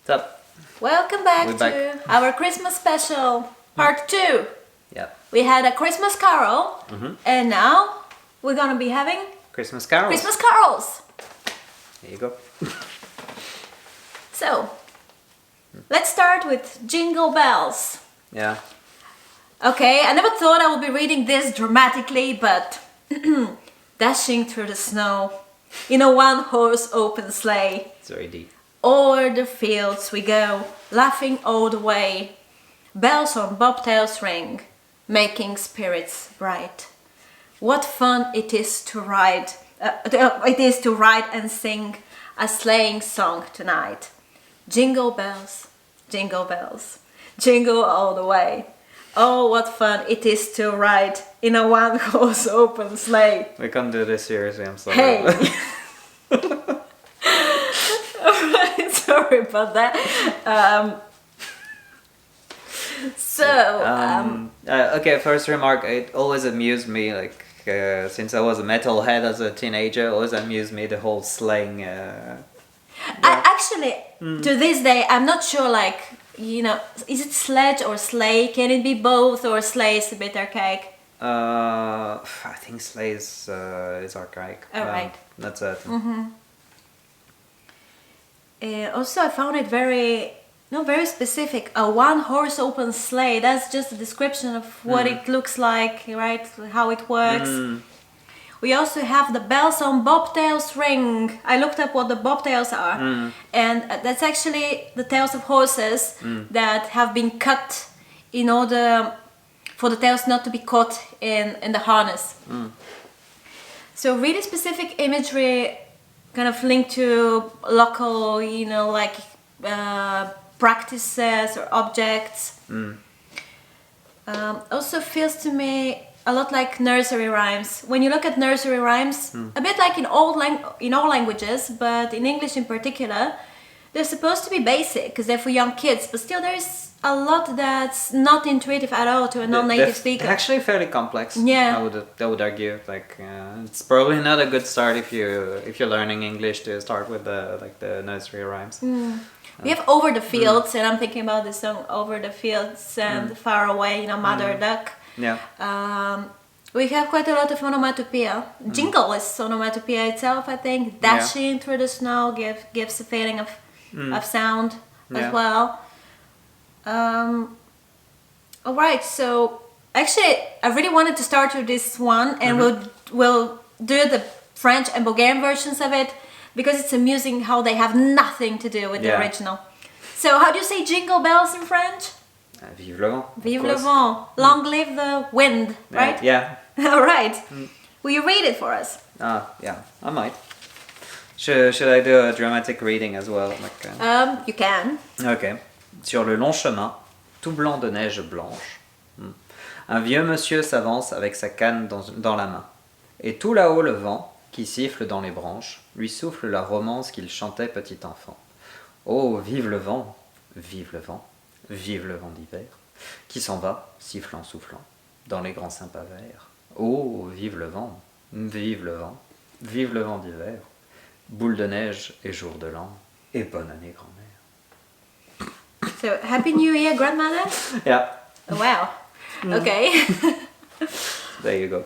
What's up? Welcome back We're to back. our Christmas special, part 2. Yeah. We had a Christmas carol, and now we're gonna be having Christmas carols. Christmas carols. There you go. So, let's start with Jingle Bells. Yeah. Okay, I never thought I would be reading this dramatically, but dashing through the snow in a one-horse open sleigh. It's very deep. O'er the fields we go, laughing all the way. Bells on bobtails ring, making spirits bright. What fun it is to ride! And sing a sleighing song tonight. Jingle bells, jingle all the way. Oh, what fun it is to ride in a one-horse open sleigh. We can't do this seriously, I'm sorry. Hey! Alright, sorry about that. Okay, first remark, it always amused me, like, since I was a metalhead as a teenager, it always amused me, the whole slang. Actually, to this day, I'm not sure, like, is it sledge or sleigh? Can it be both, or sleigh is a bit archaic? I think sleigh is archaic. Alright. That's it. Also, I found it very specific. A one-horse open sleigh. That's just a description of what it looks like, right? How it works. We also have the bells on bobtails ring. I looked up what the bobtails are, and that's actually the tails of horses that have been cut in order for the tails not to be caught in the harness. So really specific imagery, kind of linked to local, practices or objects. Also feels to me a lot like nursery rhymes. When you look at nursery rhymes, a bit like in all languages, but in English in particular, they're supposed to be basic because they're for young kids, but still there's a lot that's not intuitive at all to a non-native speaker. They're actually fairly complex. Yeah. I would argue. Like, it's probably not a good start if you're learning English to start with the nursery rhymes. We have Over the Fields, and I'm thinking about the song Over the Fields and Far Away, Mother Duck. Yeah. We have quite a lot of onomatopoeia. Jingle is onomatopoeia itself, I think. Dashing through the snow gives a feeling of sound as well. Alright, so actually I really wanted to start with this one, and we'll do the French and Bulgarian versions of it because it's amusing how they have nothing to do with the original. So how do you say Jingle Bells in French? Vive le vent. Vive le vent. Long live the wind, right? Yeah. Alright. Will you read it for us? Yeah, I might. Should I do a dramatic reading as well? You can. Ok. Sur le long chemin, tout blanc de neige blanche, un vieux monsieur s'avance avec sa canne dans la main. Et tout là-haut le vent, qui siffle dans les branches, lui souffle la romance qu'il chantait petit enfant. Oh, vive le vent, vive le vent, vive le vent d'hiver, qui s'en va, sifflant, soufflant, dans les grands sympas verts. Oh, vive le vent, vive le vent, vive le vent d'hiver, boule de neige et jour de l'an, et bonne année grand-mère. So, Happy New Year, grandmother? Yeah. Oh, wow. Okay. There you go.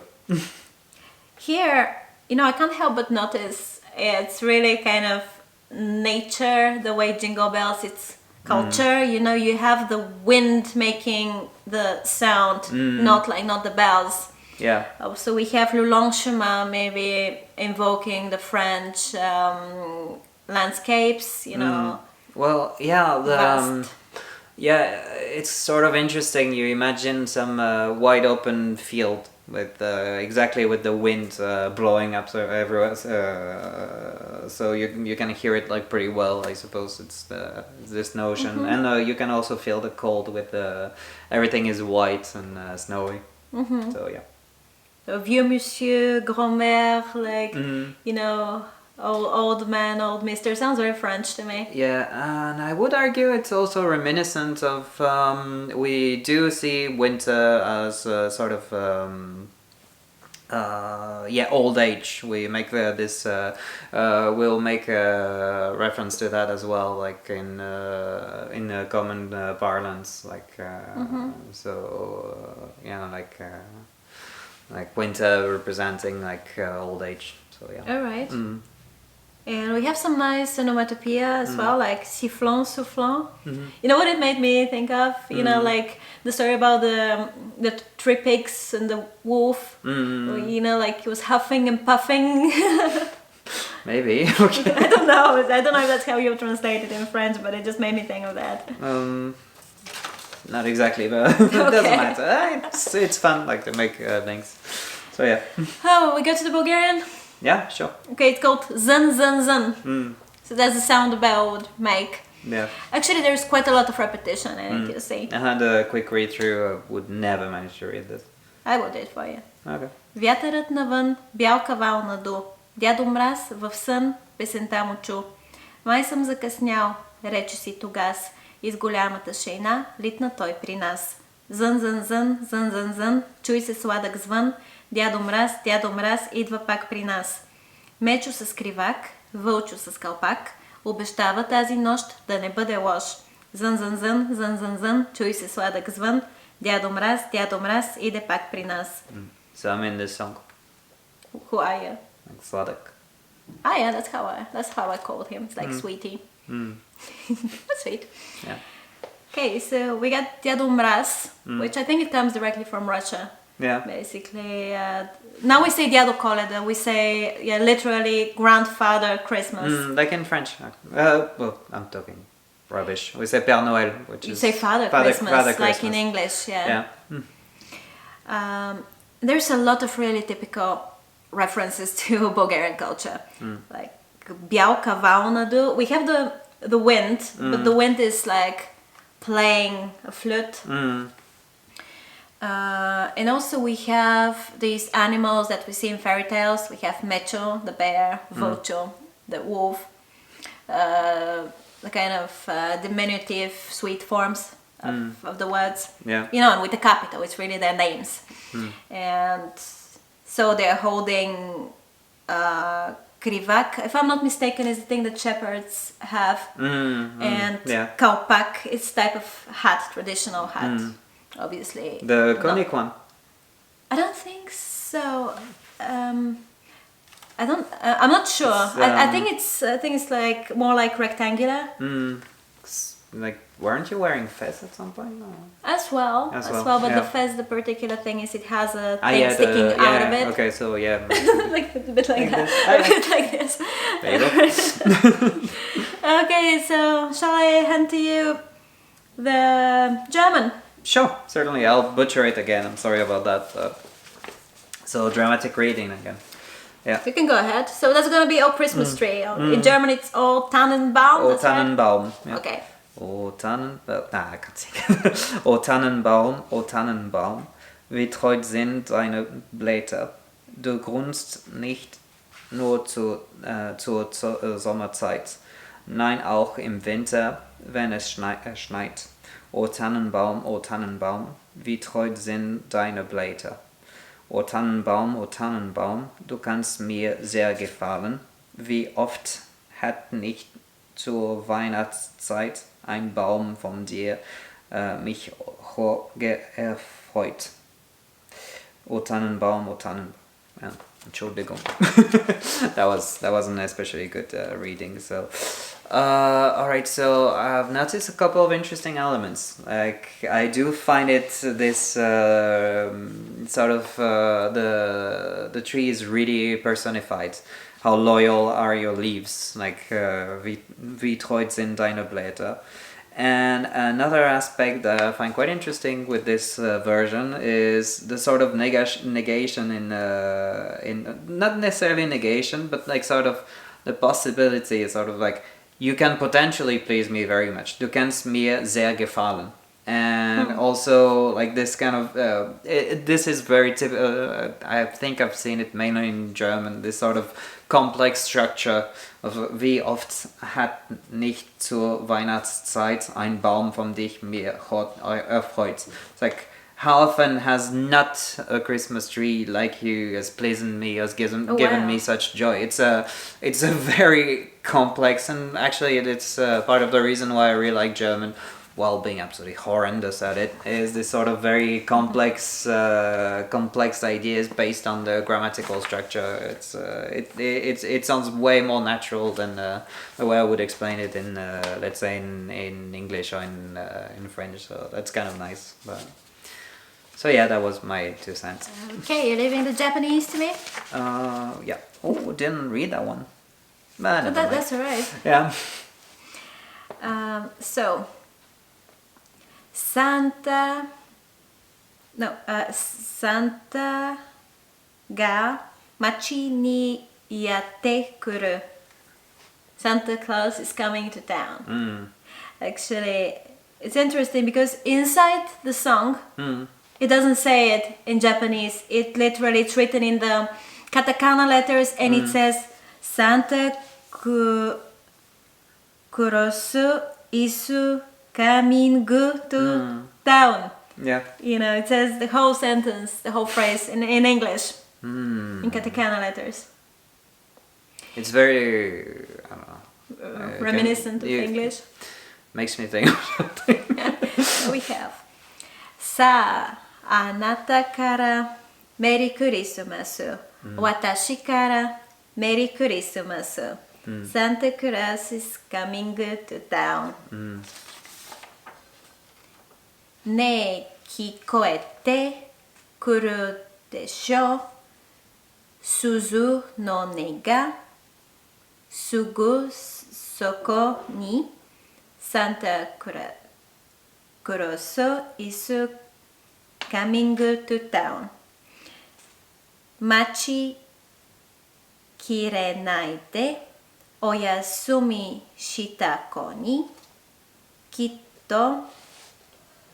Here, I can't help but notice it's really kind of nature, the way Jingle Bells, it's culture. You have the wind making the sound, not the bells. Yeah. So we have Le Long Chemin maybe invoking the French landscapes, Well, yeah, vast. it's sort of interesting. You imagine some wide open field with exactly with the wind blowing up everywhere, so you can hear it like pretty well. I suppose it's this notion, and you can also feel the cold with everything is white and snowy. So yeah. So vieux monsieur, grand-mère, old man, old mister, sounds very French to me. Yeah, and I would argue it's also reminiscent of, we do see winter as a sort of old age. We make we'll make a reference to that as well, like in common parlance, like like winter representing like old age. So yeah. All right. And we have some nice onomatopoeia as well, like sifflant, soufflant. You know what it made me think of? You know, like the story about the three pigs and the wolf. You know, like he was huffing and puffing. Maybe. Okay. I don't know if that's how you translate it in French, but it just made me think of that. Not exactly, but it doesn't matter. It's fun, like to make things. So yeah. Oh, we go to the Bulgarian. Yeah, sure. Okay, it's called zun zun zun. So that's the sound a bell would make. Yeah. Actually, there's quite a lot of repetition in it, you see. I had a quick read through. I would never manage to read this. I will do it for you. Okay. Вятърът навън, бял кавал наду. Дядо Мраз в сън песента му чу. Май съм закъснял, рече си тогас. Из голямата шейна литна той при нас. Зън, зън, зън, зън, зън, зън, чуй се сладък звън. Дядо Мраз, идва пак при нас. Мечо с кривак, вълчо с калпак, обещава тази нощ да не бъде лош. Зън, зън, зън, зън, зън, зън, чуй се сладък звън. Дядо Мраз, иде пак при нас. So I'm in this song. Who are you? Like Sladak. Ah yeah, that's how I called him. It's like sweetie. That's sweet. Yeah. Okay, so we got Dядо Mraz, which I think it comes directly from Russia. Yeah. Basically, now we say Dядо Koleda, we say literally grandfather Christmas. Like in French. Well, I'm talking rubbish. We say Père Noël, which You is say Father Christmas, like Christmas. in English, yeah. Yeah. There's a lot of really typical references to Bulgarian culture, like Biał kawał nadu. We have the wind, but the wind is like playing a flute. And also we have these animals that we see in fairy tales. We have Mecho, the bear, Vocho, the wolf, the kind of diminutive sweet forms of the words. Yeah. You know, and with the capital, it's really their names. And so they're holding krivak, if I'm not mistaken, is the thing that shepherds have. And kalpak is type of hat, traditional hat, obviously. The conic one. I don't think so. I'm not sure. I think it's like more like rectangular. Like, weren't you wearing fez at some point? No. As well. But the fez, the particular thing is it has a thing sticking out of it. Okay, so yeah. Like a bit like that. A bit like this. There you go. Okay, so shall I hand to you the German? Sure, certainly. I'll butcher it again. I'm sorry about that. So dramatic reading again. Yeah. You can go ahead. So that's gonna be our Christmas tree. In German, it's all Tannenbaum. Oh, Tannenbaum. Yeah. Okay. Oh, I can't sing. Oh, Tannenbaum, wie treu sind deine Blätter. Du grunzt nicht nur zur Sommerzeit, nein, auch im Winter, wenn es schneit. Oh, Tannenbaum, wie treu sind deine Blätter. Oh, Tannenbaum, du kannst mir sehr gefallen. Wie oft hat nicht zur Weihnachtszeit ein Baum von dir mich erfreut. O Tannenbaum. Yeah, Entschuldigung. that wasn't especially good reading. So, all right. So I've noticed a couple of interesting elements. Like I do find it this sort of the tree is really personified. How loyal are your leaves? Like wie treu sind deine Blätter? And another aspect that I find quite interesting with this version is the sort of negation in not necessarily negation, but like sort of the possibility, sort of like you can potentially please me very much. Du kannst mir sehr gefallen. And also like this kind of this is very typical. I think I've seen it mainly in German. This sort of complex structure of wie oft hat nicht zur Weihnachtszeit ein Baum von dich mir erfreut. It's like how often has not a Christmas tree like you has pleasant me, has given me such joy. It's a very complex, and actually it's part of the reason why I really like German, while being absolutely horrendous at it, is this sort of very complex complex ideas based on the grammatical structure. It sounds way more natural than the way I would explain it in let's say in English or in French. So that's kind of nice. But so yeah, that was my 2 cents. Okay, you're leaving the Japanese to me? Yeah. Oh, didn't read that one. But That's alright. Yeah. So, Santa ga machi ni yatte kuru. Santa Claus is coming to town. Actually, it's interesting because inside the song, it doesn't say it in Japanese. It literally, it's written in the katakana letters, and it says Santa kurosu isu coming to town. Yeah. You know, it says the whole sentence, the whole phrase in English, in katakana letters. It's very, I don't know, reminiscent of English. Makes me think of something. We have Sa anata kara Merry Christmas. Watashi kara Merry Christmas. Santa Claus is coming to town. Ne kikoete kuru desho. Suzu no ne ga sugu soko ni Santa Claus is coming to town. Machi kirenai de oyasumi shita ko ni kitto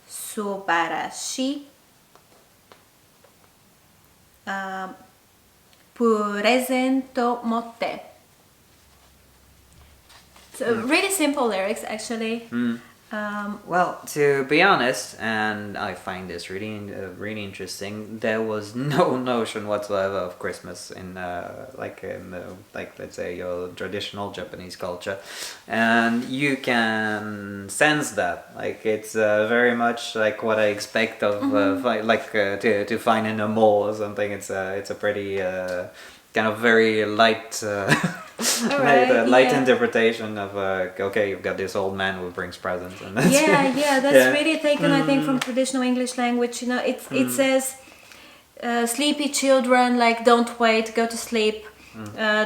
subarashi presento motte. So really simple lyrics, actually. Well, to be honest, and I find this really interesting, there was no notion whatsoever of Christmas in like let's say your traditional Japanese culture, and you can sense that. Like it's very much like what I expect of to find in a mall or something. It's a pretty kind of very light light interpretation of okay, you've got this old man who brings presents, and that's that's really taken I think from traditional English language. You know, it says sleepy children, like don't wait, go to sleep.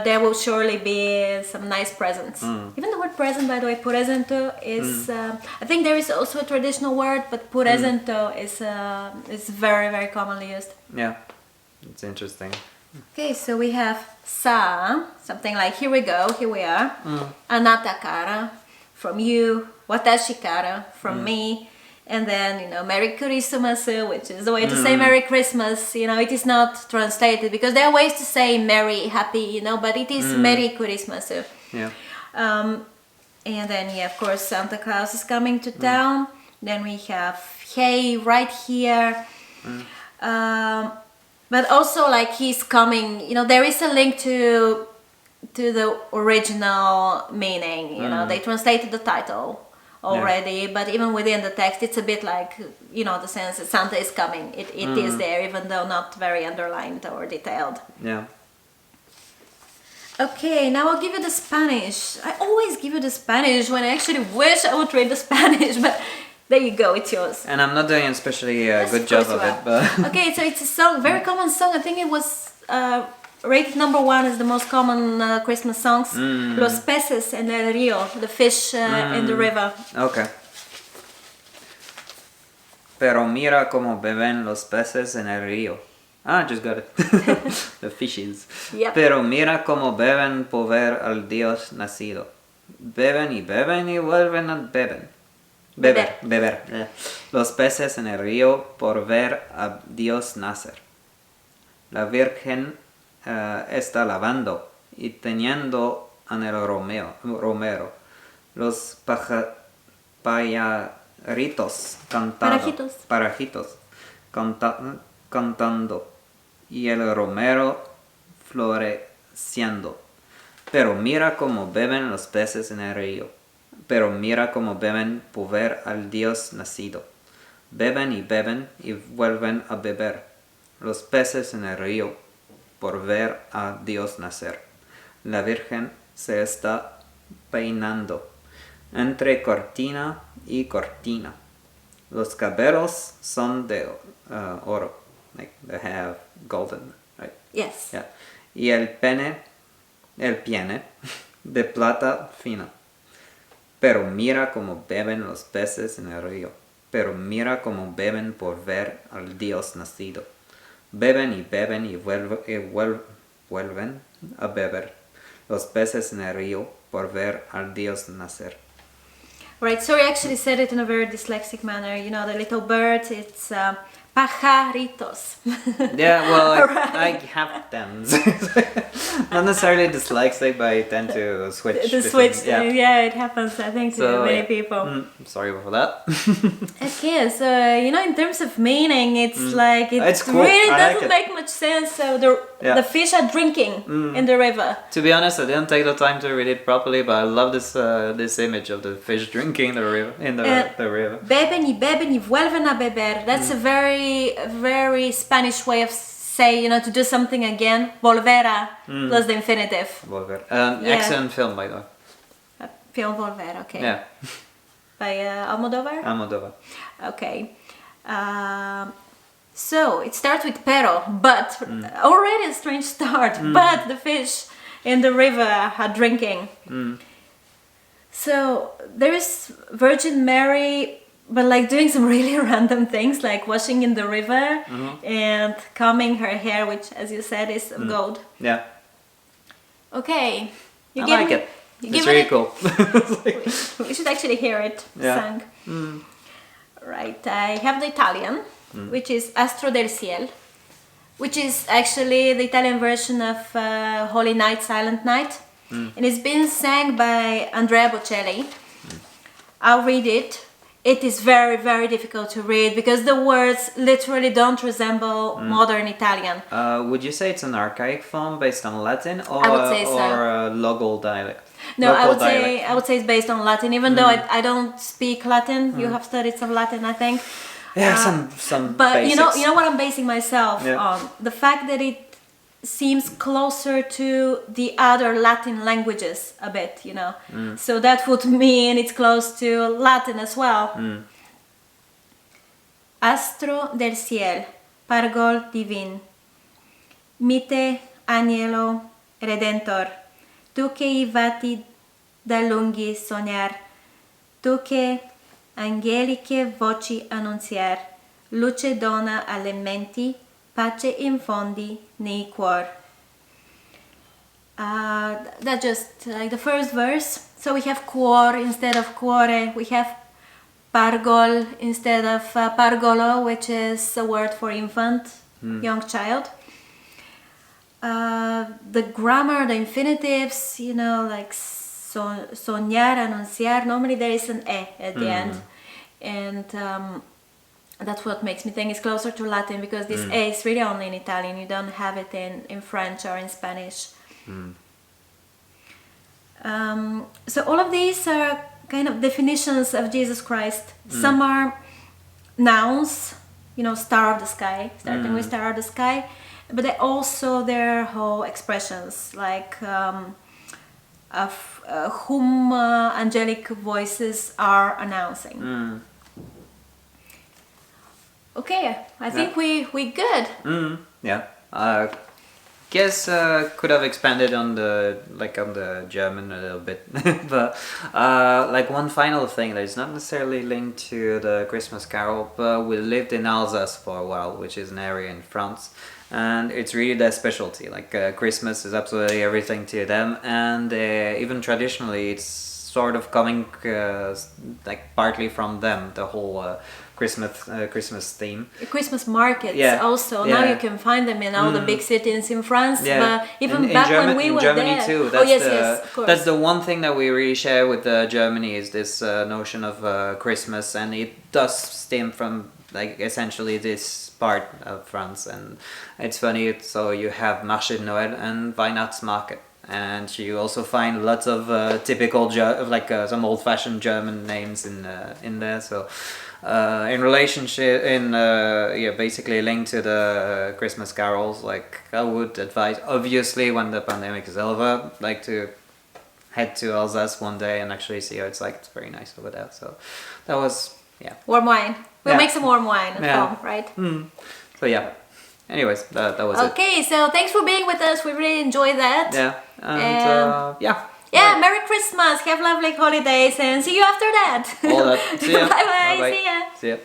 There will surely be some nice presents. Even the word present, by the way, presento is I think there is also a traditional word, but presento is very, very commonly used. Yeah, it's interesting. Okay, so we have sa, something like here we go, here we are. Anata kara, from you. Watashi kara, from me. And then, you know, Merry Christmas, which is the way to say Merry Christmas. You know, it is not translated because there are ways to say Merry, Happy, you know, but it is Merry Christmas. Yeah. And then, yeah, of course, Santa Claus is coming to town. Then we have Hey, right here. But also, like, he's coming, you know, there is a link to the original meaning, you know, they translated the title already, but even within the text, it's a bit like, you know, the sense that Santa is coming. It is there, even though not very underlined or detailed. Yeah. Okay, now I'll give you the Spanish. I always give you the Spanish when I actually wish I would read the Spanish, but there you go, it's yours. And I'm not doing an especially good job of it, but... Okay, so it's a song, very common song. I think it was rated #1 as the most common Christmas songs. Los peces en el río, the fish in the river. Okay. Pero mira como beben los peces en el río. Ah, just got it. The fishes. Yep. Pero mira como beben por ver al Dios nacido. Beben y vuelven a beber. Los peces en el río por ver a Dios nacer. La Virgen está lavando y teniendo en el romero. Los pajaritos cantando, y el romero floreciendo. Pero mira cómo beben los peces en el río. Pero mira cómo beben por ver al Dios nacido. Beben y vuelven a beber. Los peces en el río por ver a Dios nacer. La Virgen se está peinando entre cortina y cortina. Los cabellos son de oro. Like they have golden, right? Yes. Yeah. Y el piene de plata fina. Pero mira cómo beben los peces en el río. Pero mira cómo beben por ver al Dios nacido. Beben y vuelven a beber. Los peces en el río por ver al Dios nacer. Right, so we actually said it in a very dyslexic manner. You know, the little birds, it's pajaritos. Yeah, well, I have them. Not necessarily dyslexic, but I tend to switch. Yeah, it happens, I think, to many people. Sorry for that. Okay, so, you know, in terms of meaning, it's like, It's cool. really I like doesn't it. make much sense. So the fish are drinking in the river. To be honest, I didn't take the time to read it properly, but I love this image of the fish drinking the river the river. Beben y vuelven a beber. That's a very Spanish way of say, you know, to do something again. Volver plus the infinitive. Volver. Yeah. Excellent film, by the way. Film Volver, okay. Yeah. By Almodovar? Almodovar. Okay. So it starts with pero, but already a strange start. But the fish in the river are drinking. So there is Virgin Mary, but like doing some really random things, like washing in the river and combing her hair, which, as you said, is of gold. Yeah. Okay. I like it. It's really cool. You should actually hear it sung. Right. I have the Italian, which is Astro del Ciel, which is actually the Italian version of Holy Night, Silent Night. And it's been sang by Andrea Bocelli. I'll read it. It is very difficult to read because the words literally don't resemble modern Italian. Would you say it's an archaic form based on Latin or I would say so. or a local dialect? No, Local I would say it's based on Latin, even though I don't speak Latin. You have studied some Latin, I think. Yeah, some But basics. you know what I'm basing myself Yeah. on? The fact that it seems closer to the other Latin languages a bit, you know. So that would mean it's close to Latin as well. Astro del ciel, pargol divin, mite agnello redentor, tu che I vati da lunghi sognar, tu che angeliche voci annunziar, luce dona alle menti, pace infondi nei cuor. That's just like the first verse. So we have cuor instead of cuore. We have pargol instead of pargolo, which is a word for infant, young child. The grammar, the infinitives, you know, like soñar, anunciar, normally there is an e at the end. And that's what makes me think it's closer to Latin, because this A is really only in Italian. You don't have it in French or in Spanish. So all of these are kind of definitions of Jesus Christ. Some are nouns, you know, star of the sky, starting with star of the sky, but they also their whole expressions, like of whom angelic voices are announcing. Okay, I think we good. Yeah. Guess could have expanded on the German a little bit, but like one final thing that is not necessarily linked to the Christmas Carol, but we lived in Alsace for a while, which is an area in France, and it's really their specialty. Like Christmas is absolutely everything to them, and even traditionally, it's sort of coming like partly from them. The whole Christmas theme. Christmas markets also. Yeah. Now you can find them in all the big cities in France, but even in back German, when we in were Germany there. too. That's yes, of course. That's the one thing that we really share with Germany is this notion of Christmas, and it does stem from like essentially this part of France, and it's funny. So you have Marché de Noël and Weihnachtsmarkt, and you also find lots of typical some old-fashioned German names in there. So in relationship, basically linked to the Christmas carols, like I would advise, obviously, when the pandemic is over, like to head to Alsace one day and actually see how it's like. It's very nice over there. So that was, yeah. Warm wine. We'll Yeah. make some warm wine at Yeah. home, right? So yeah. Anyways, that was it. Okay, so thanks for being with us. We really enjoyed that. Yeah. And yeah. Yeah, Merry Christmas. Have lovely holidays and see you after that. All that. See ya. Bye bye. Bye-bye. See ya. See ya.